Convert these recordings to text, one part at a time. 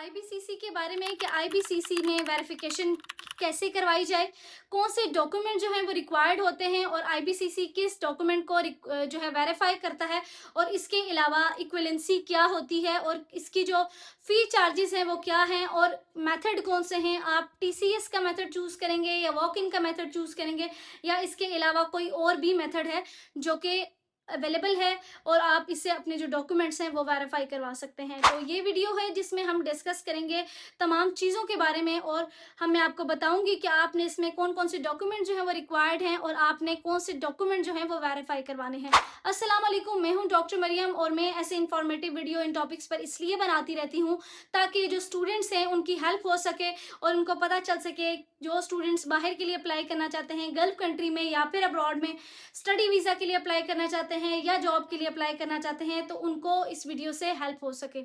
IBCC के बारे में कि आईबीसीसी में वेरिफिकेशन कैसे करवाई जाए, कौन से डॉक्यूमेंट जो हैं वो रिक्वायर्ड होते हैं और आईबीसीसी किस डॉक्यूमेंट को जो है वेरीफाई करता है, और इसके अलावा इक्विवेलेंसी क्या होती है और इसकी जो फ़ी चार्जेस हैं वो क्या हैं, और मेथड कौन से हैं। आप टीसीएस का मेथड चूज़ करेंगे या वॉक इन का मेथड चूज़ करेंगे, या इसके अलावा कोई और भी मेथड है जो कि अवेलेबल है और आप इससे अपने जो डॉक्यूमेंट्स हैं वो वेरीफाई करवा सकते हैं। तो ये वीडियो है जिसमें हम डिस्कस करेंगे तमाम चीज़ों के बारे में, और मैं आपको बताऊंगी कि आपने इसमें कौन कौन से डॉक्यूमेंट जो है वो रिक्वायर्ड हैं और आपने कौन से डॉक्यूमेंट जो हैं वो वेरीफाई करवाने हैं। अस्सलाम वालेकुम, मैं हूं डॉक्टर मरियम, और मैं ऐसे इंफॉर्मेटिव वीडियो इन टॉपिक्स पर इसलिए बनाती रहती हूँ ताकि जो स्टूडेंट्स हैं उनकी हेल्प हो सके और उनको पता चल सके। जो स्टूडेंट्स बाहर के लिए अप्लाई करना चाहते हैं, गल्फ कंट्री में या फिर अब्रॉड में स्टडी वीज़ा के लिए अप्लाई करना चाहते हैं या जॉब के लिए अप्लाई करना चाहते हैं, तो उनको इस वीडियो से हेल्प हो सके।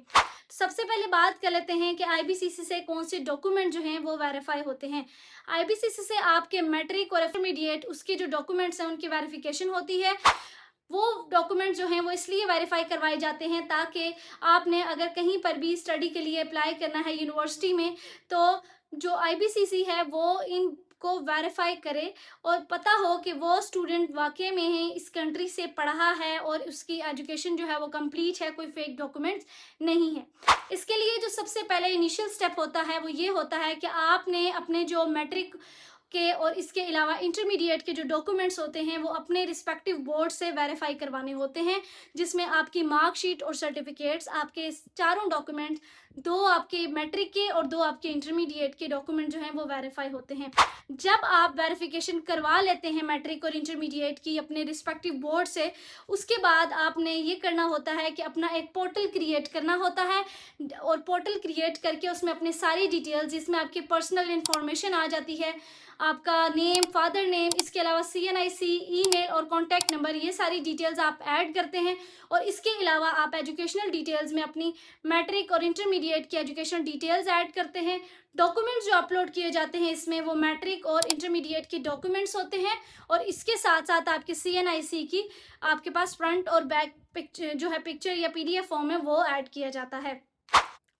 सबसे पहले बात कर लेते हैं कि आईबीसीसी से कौन से डॉक्यूमेंट जो हैं वो वेरीफाई होते हैं। आईबीसीसी से आपके मैट्रिक और इंटरमीडिएट उसके जो डॉक्यूमेंट्स हैं उनकी वेरिफिकेशन होती है। वो डॉक्यूमेंट जो हैं वो इसलिए वेरीफाई करवाए जाते हैं ताकि आपने अगर कहीं पर भी स्टडी के लिए अप्लाई करना है यूनिवर्सिटी में, तो जो आईबीसीसी है वो इनको वेरीफाई करे और पता हो कि वो स्टूडेंट वाकई में है, इस कंट्री से पढ़ा है और उसकी एजुकेशन जो है वो कंप्लीट है, कोई फेक डॉक्यूमेंट्स नहीं है। इसके लिए जो सबसे पहले इनिशियल स्टेप होता है वो ये होता है कि आपने अपने जो मैट्रिक के और इसके अलावा इंटरमीडिएट के जो डॉक्यूमेंट्स होते हैं वो अपने रिस्पेक्टिव बोर्ड से वेरीफाई करवाने होते हैं, जिसमें आपकी मार्कशीट और सर्टिफिकेट्स, आपके चारों डॉक्यूमेंट्स, दो आपके मैट्रिक के और दो आपके इंटरमीडिएट के डॉक्यूमेंट जो हैं वो वेरीफाई होते हैं। जब आप वेरिफिकेशन करवा लेते हैं मैट्रिक और इंटरमीडिएट की अपने रिस्पेक्टिव बोर्ड से, उसके बाद आपने ये करना होता है कि अपना एक पोर्टल क्रिएट करना होता है, और पोर्टल क्रिएट करके उसमें अपनी सारी डिटेल्स, जिसमें आपकी पर्सनल इंफॉर्मेशन आ जाती है, आपका नेम, फादर नेम, इसके अलावा सीएनआईसी, ईमेल और कॉन्टैक्ट नंबर, ये सारी डिटेल्स आप ऐड करते हैं। और इसके अलावा आप एजुकेशनल डिटेल्स में अपनी मैट्रिक और इंटरमीडिएट की एजुकेशनल डिटेल्स ऐड करते हैं। डॉक्यूमेंट्स जो अपलोड किए जाते हैं इसमें वो मैट्रिक और इंटरमीडिएट के डॉक्यूमेंट्स होते हैं, और इसके साथ साथ आपके सीएनआईसी की आपके पास फ्रंट और बैक पिक्चर जो है, पिक्चर या पीडीएफ फॉर्म है, वो ऐड किया जाता है।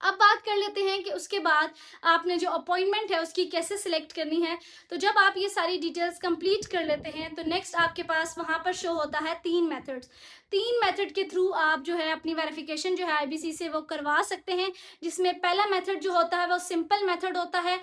अब बात कर लेते हैं कि उसके बाद आपने जो अपॉइंटमेंट है उसकी कैसे सिलेक्ट करनी है। तो जब आप ये सारी डिटेल्स कंप्लीट कर लेते हैं तो नेक्स्ट आपके पास वहाँ पर शो होता है 3 मेथड्स। 3 मेथड के थ्रू आप जो है अपनी वेरिफिकेशन जो है आईबीसी से वो करवा सकते हैं, जिसमें पहला मेथड जो होता है वो सिंपल मेथड होता है,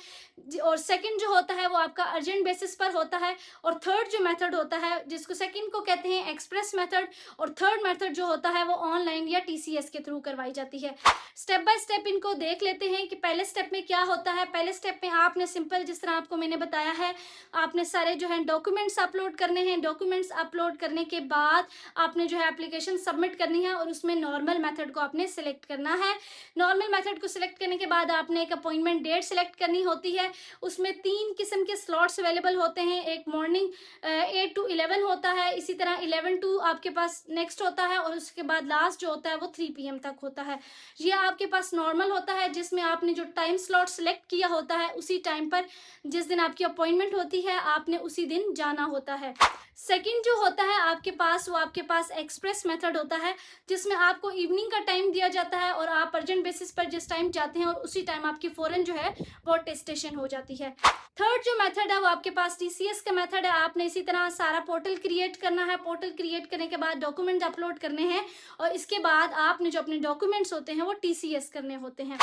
और सेकंड जो होता है वो आपका अर्जेंट बेसिस पर होता है, और थर्ड जो मेथड होता है जिसको सेकंड को कहते हैं एक्सप्रेस मेथड, और थर्ड मेथड जो होता है वो ऑनलाइन या टीसीएस के थ्रू करवाई जाती है। स्टेप बाय स्टेप इनको देख लेते हैं कि पहले स्टेप में क्या होता है। पहले स्टेप में आपने सिंपल, जिस तरह आपको मैंने बताया है, आपने सारे जो है डॉक्यूमेंट्स अपलोड करने हैं। डॉक्यूमेंट्स अपलोड करने के बाद आपने जो है एप्लीकेशन सबमिट करनी है, और उसमें नॉर्मल मेथड को आपने सिलेक्ट करना है। नॉर्मल मेथड को सिलेक्ट करने के बाद आपने एक अपॉइंटमेंट डेट सिलेक्ट करनी होती है। उसमें 3 किस्म के स्लॉट्स अवेलेबल होते हैं। एक मॉर्निंग 8 to 11 होता है, इसी तरह 11 to आपके पास नेक्स्ट होता है, और उसके बाद लास्ट जो होता है वो 3 PM तक होता है। ये आपके पास नॉर्मल होता है, जिसमें आपने जो टाइम स्लॉट सिलेक्ट किया होता है उसी टाइम पर, जिस दिन आपकी अपॉइंटमेंट होती है, आपने उसी दिन जाना होता है। सेकंड जो होता है आपके पास, वो आपके पास एक्सप्रेस मेथड होता है, जिसमें आपको इवनिंग का टाइम दिया जाता है और आप अर्जेंट बेसिस पर जिस टाइम जाते हैं और उसी टाइम आपकी फौरन जो है वो टेस्टेशन हो जाती है। थर्ड जो मेथड है वो आपके पास टीसीएस का मेथड है। आपने इसी तरह सारा पोर्टल क्रिएट करना है। पोर्टल क्रिएट करने के बाद डॉक्यूमेंट अपलोड करने हैं, और इसके बाद आपने जो अपने डॉक्यूमेंट्स होते हैं वो टीसीएस करने होते हैं।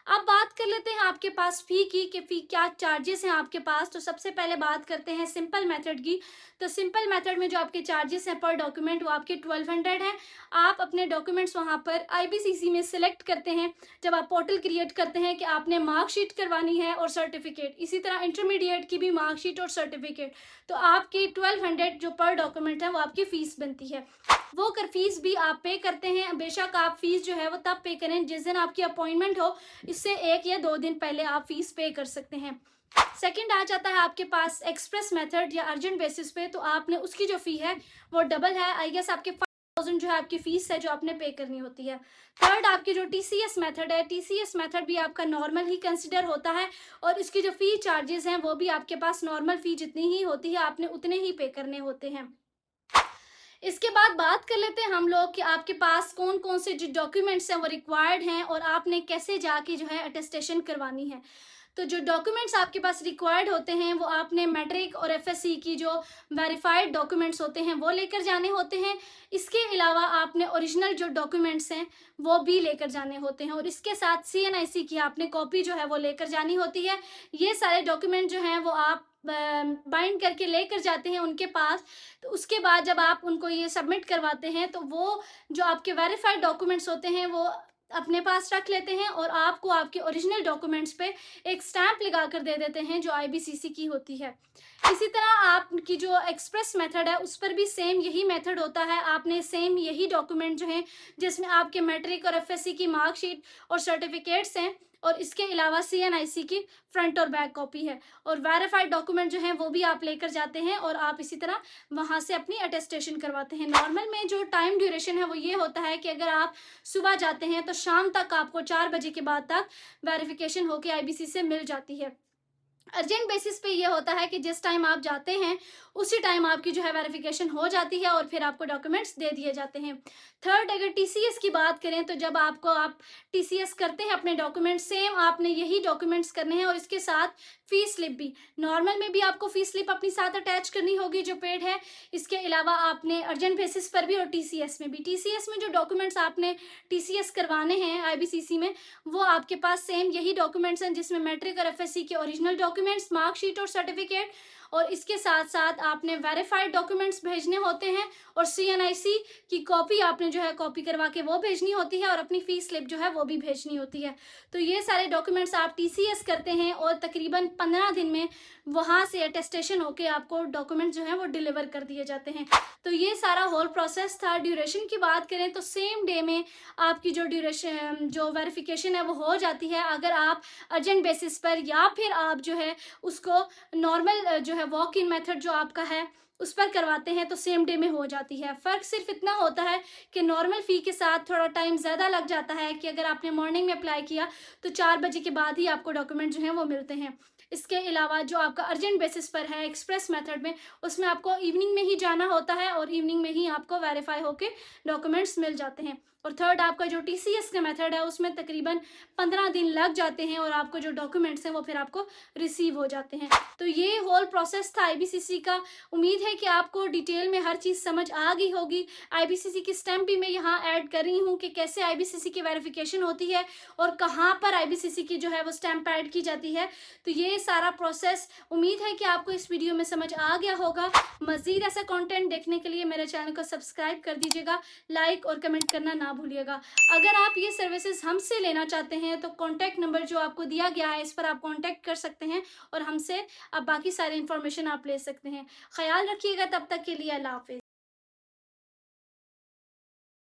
अब बात कर लेते हैं आपके पास फ़ी की, कि फ़ी क्या चार्जेस हैं आपके पास। तो सबसे पहले बात करते हैं सिंपल मेथड की। तो सिंपल मेथड में जो आपके चार्जेस हैं पर डॉक्यूमेंट वो आपके 1200 हैं। आप अपने डॉक्यूमेंट्स वहाँ पर आईबीसीसी में सिलेक्ट करते हैं जब आप पोर्टल क्रिएट करते हैं कि आपने मार्कशीट करवानी है और सर्टिफिकेट, इसी तरह इंटरमीडिएट की भी मार्कशीट और सर्टिफिकेट। तो आपकी 1200 जो पर डॉक्यूमेंट है वो आपकी फ़ीस बनती है। वो कर फीस भी आप पे करते हैं। बेशक आप फीस जो है वो तब पे करें जिस दिन आपकी अपॉइंटमेंट हो, इससे 1 या 2 दिन पहले आप फीस पे कर सकते हैं। सेकंड आ जाता है आपके पास एक्सप्रेस मेथड या अर्जेंट बेसिस पे। तो आपने उसकी जो फ़ी है वो डबल है, आई गेस आपके 5000 जो है आपकी फ़ीस है जो आपने पे करनी होती है। थर्ड आपकी जो टीसीएस मेथड है, टीसीएस मेथड भी आपका नॉर्मल ही कंसिडर होता है, और इसकी जो फ़ी चार्जेस हैं वो भी आपके पास नॉर्मल फ़ी जितनी ही होती है, आपने उतने ही पे करने होते हैं। इसके बाद बात कर लेते हैं हम लोग कि आपके पास कौन कौन से जो डॉक्यूमेंट्स हैं वो रिक्वायर्ड हैं और आपने कैसे जाके जो है अटेस्टेशन करवानी है। तो जो डॉक्यूमेंट्स आपके पास रिक्वायर्ड होते हैं वो आपने मैट्रिक और एफएससी की जो वेरीफाइड डॉक्यूमेंट्स होते हैं वो लेकर जाने होते हैं। इसके अलावा आपने ओरिजिनल जो डॉक्यूमेंट्स हैं वो भी लेकर जाने होते हैं और इसके साथ सीएनआईसी की आपने कॉपी जो है वो लेकर जानी होती है। ये सारे डॉक्यूमेंट जो हैं वो आप बाइंड करके लेकर जाते हैं उनके पास। तो उसके बाद जब आप उनको ये सबमिट करवाते हैं तो वो जो आपके वेरीफाइड डॉक्यूमेंट्स होते हैं वो अपने पास रख लेते हैं और आपको आपके ओरिजिनल डॉक्यूमेंट्स पे एक स्टैंप लगा कर दे देते हैं जो आईबीसीसी की होती है। इसी तरह आपकी जो एक्सप्रेस मेथड है उस पर भी सेम यही मेथड होता है। आपने सेम यही डॉक्यूमेंट जो है जिसमें आपके मैट्रिक और एफएससी की मार्कशीट और सर्टिफिकेट्स हैं और इसके अलावा सीएनआईसी की फ्रंट और बैक कॉपी है और वेरीफाइड डॉक्यूमेंट जो है वो भी आप लेकर जाते हैं और आप इसी तरह वहां से अपनी अटेस्टेशन करवाते हैं। नॉर्मल में जो टाइम ड्यूरेशन है वो ये होता है कि अगर आप सुबह जाते हैं तो शाम तक आपको 4 बजे के बाद तक वेरिफिकेशन होकर आईबीसी से मिल जाती है। अर्जेंट बेसिस पे ये होता है कि जिस टाइम आप जाते हैं उसी टाइम आपकी जो है वेरिफिकेशन हो जाती है और फिर आपको डॉक्यूमेंट्स दे दिए जाते हैं। थर्ड, अगर टीसीएस की बात करें तो जब आप टीसीएस करते हैं अपने डॉक्यूमेंट्स सेम आपने यही डॉक्यूमेंट्स करने हैं और इसके साथ फी स्लिप भी। नॉर्मल में भी आपको फी स्लिप अपनी साथ अटैच करनी होगी जो पेड है। इसके अलावा आपने अर्जेंट बेसिस पर भी और टीसीएस में भी, टीसीएस में जो डॉक्यूमेंट्स आपने टीसीएस करवाने हैं आईबीसीसी में वो आपके पास सेम यही डॉक्यूमेंट्स हैं जिसमें मैट्रिक और एफएससी के ओरिजिनल डॉक्यूमेंट्स, मार्कशीट और सर्टिफिकेट और इसके साथ साथ आपने वेरीफाइड डॉक्यूमेंट्स भेजने होते हैं और सीएनआईसी की कॉपी आपने जो है कॉपी करवा के वो भेजनी होती है और अपनी फी स्लिप जो है वो भी भेजनी होती है। तो ये सारे डॉक्यूमेंट्स आप टीसीएस करते हैं और तकरीबन 15 दिन में वहाँ से अटेस्टेशन होके आपको डॉक्यूमेंट जो है वो डिलीवर कर दिए जाते हैं। तो ये सारा होल प्रोसेस था। ड्यूरेशन की बात करें तो सेम डे में आपकी जो ड्यूरेशन जो वेरिफिकेशन है वो हो जाती है। अगर आप अर्जेंट बेसिस पर या फिर आप जो है उसको नॉर्मल जो है वॉक इन मेथड जो आपका है उस पर करवाते हैं तो सेम डे में हो जाती है। फ़र्क सिर्फ इतना होता है कि नॉर्मल फ़ी के साथ थोड़ा टाइम ज़्यादा लग जाता है कि अगर आपने मॉर्निंग में अप्लाई किया तो 4 बजे के बाद ही आपको डॉक्यूमेंट जो हैं वो मिलते हैं। इसके अलावा जो आपका अर्जेंट बेसिस पर है एक्सप्रेस मेथड में उसमें आपको इवनिंग में ही जाना होता है और इवनिंग में ही आपको वेरीफाई होके डॉक्यूमेंट्स मिल जाते हैं। और थर्ड, आपका जो टीसीएस का मेथड है उसमें तकरीबन 15 दिन लग जाते हैं और आपको जो डॉक्यूमेंट्स हैं वो फिर आपको रिसीव हो जाते हैं। तो ये होल प्रोसेस था आईबीसीसी का। उम्मीद है कि आपको डिटेल में हर चीज़ समझ आ गई होगी। आईबीसीसी की स्टैम्प भी मैं यहाँ ऐड कर रही हूँ कि कैसे आईबीसीसी की वेरिफिकेशन होती है और कहाँ पर आईबीसीसी की जो है वो स्टैम्प ऐड की जाती है। तो ये सारा प्रोसेस उम्मीद है कि आपको इस वीडियो में समझ आ गया होगा। मज़ीद ऐसा कंटेंट देखने के लिए मेरे चैनल को सब्सक्राइब कर दीजिएगा, लाइक और कमेंट करना ना भूलिएगा। अगर आप ये सर्विसेज हमसे लेना चाहते हैं तो कॉन्टैक्ट नंबर जो आपको दिया गया है इस पर आप कॉन्टैक्ट कर सकते हैं और हमसे आप बाकी सारी इन्फॉर्मेशन आप ले सकते हैं। ख्याल रखिएगा, तब तक के लिए अल्लाह हाफिज़।